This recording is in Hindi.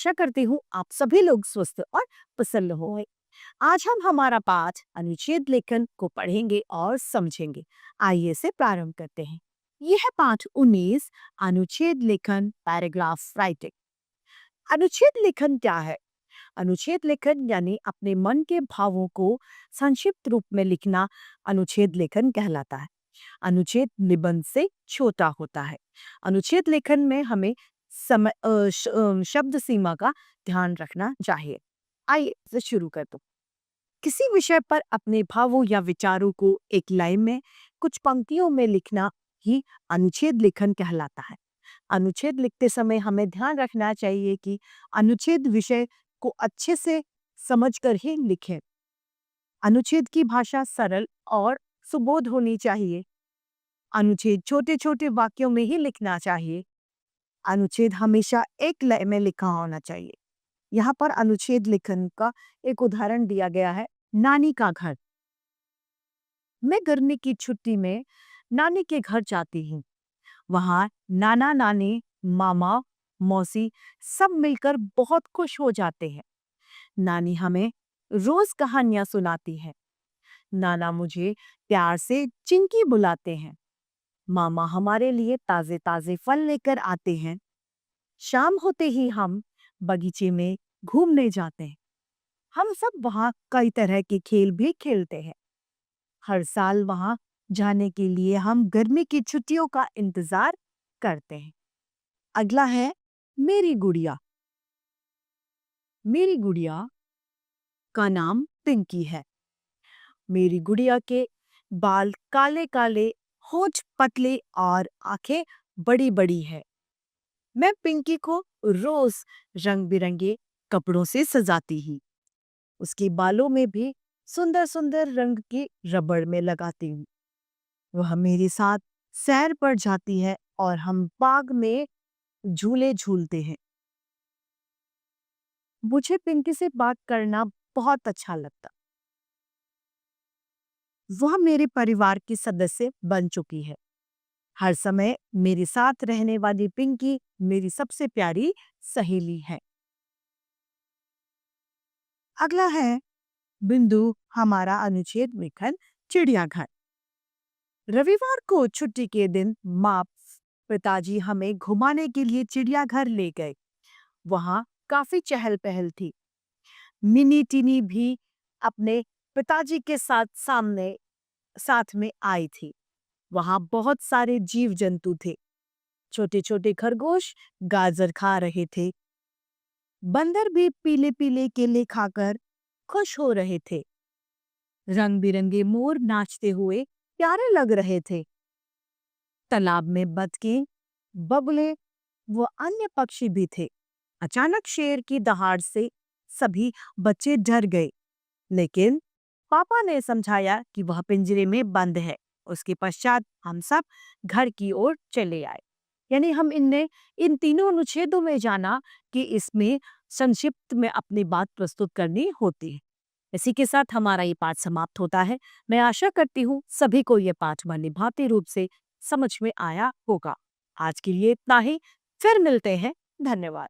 आशा करती हूँ आप सभी लोग स्वस्थ और प्रसन्न हो। आज हम हमारा पाठ अनुच्छेद लेखन को पढ़ेंगे और समझेंगे। आइए से प्रारंभ करते हैं। यह है पाठ 19, अनुच्छेद लेखन, पैराग्राफ राइटिंग। अनुच्छेद लेखन क्या है? अनुच्छेद लेखन यानी अपने मन के भावों को संक्षिप्त रूप में लिखना अनुच्छेद लेखन कहलाता है। अनुच्छेद निबंध से छोटा होता है। अनुच्छेद लेखन में हमें शब्द सीमा का ध्यान रखना चाहिए। आइए इसे शुरू कर दो। किसी विषय पर अपने भावों या विचारों को एक लाइन में कुछ पंक्तियों में लिखना ही अनुच्छेद लेखन कहलाता है। अनुच्छेद लिखते समय हमें ध्यान रखना चाहिए कि अनुच्छेद विषय को अच्छे से समझकर ही लिखें। अनुच्छेद की भाषा सरल और सुबोध होनी चाहिए। अनुच्छेद छोटे छोटे वाक्यों में ही लिखना चाहिए। अनुच्छेद हमेशा एक लय में लिखा होना चाहिए। यहाँ पर अनुच्छेद लेखन का एक उदाहरण दिया गया है। नानी का घर। मैं गर्मी की छुट्टी में नानी के घर जाती हूँ। वहाँ नाना नानी, मामा, मौसी सब मिलकर बहुत खुश हो जाते हैं। नानी हमें रोज कहानियां सुनाती है। नाना मुझे प्यार से चिंकी बुलाते हैं। मामा हमारे लिए ताजे ताजे फल लेकर आते हैं। शाम होते ही हम बगीचे में घूमने जाते हैं। हम सब वहाँ कई तरह के खेल भी खेलते हैं। हर साल वहाँ जाने के लिए हम गर्मी की छुट्टियों का इंतजार करते हैं। अगला है मेरी गुड़िया। मेरी गुड़िया का नाम पिंकी है। मेरी गुड़िया के बाल काले काले, होंठ पतले और आंखें बड़ी बड़ी है। मैं पिंकी को रोज रंग बिरंगे कपड़ों से सजाती हूँ। उसके बालों में भी सुंदर सुंदर रंग की रबड़ में लगाती हूँ। वह मेरे साथ सैर पर जाती है और हम बाग में झूले झूलते हैं। मुझे पिंकी से बात करना बहुत अच्छा लगता। वह मेरे परिवार की सदस्य बन चुकी है। हर समय मेरे साथ रहने वाली पिंकी मेरी सबसे प्यारी सहेली है। अगला है बिंदु, हमारा अनुच्छेद लेखन, चिड़ियाघर। रविवार को छुट्टी के दिन माँ पिताजी हमें घुमाने के लिए चिड़ियाघर ले गए। वहाँ काफी चहल पहल थी। मिनी टीनी भी अपने पिताजी के साथ में आई थी। वहाँ बहुत सारे जीव जंतु थे। छोटे छोटे खरगोश गाजर खा रहे थे। बंदर भी पीले पीले केले खाकर खुश हो रहे थे। रंग बिरंगे मोर नाचते हुए प्यारे लग रहे थे। तालाब में बतखें, बगुले व अन्य पक्षी भी थे। अचानक शेर की दहाड़ से सभी बच्चे डर गए, लेकिन पापा ने समझाया कि वह पिंजरे में बंद है। उसके पश्चात हम सब घर की ओर चले आए। यानी हम इन तीनों अनुच्छेदों में जाना कि इसमें संक्षिप्त में अपनी बात प्रस्तुत करनी होती है। इसी के साथ हमारा ये पाठ समाप्त होता है। मैं आशा करती हूँ सभी को ये पाठ भांति रूप से समझ में आया होगा। आज के लिए इतना ही। फिर मिलते हैं। धन्यवाद।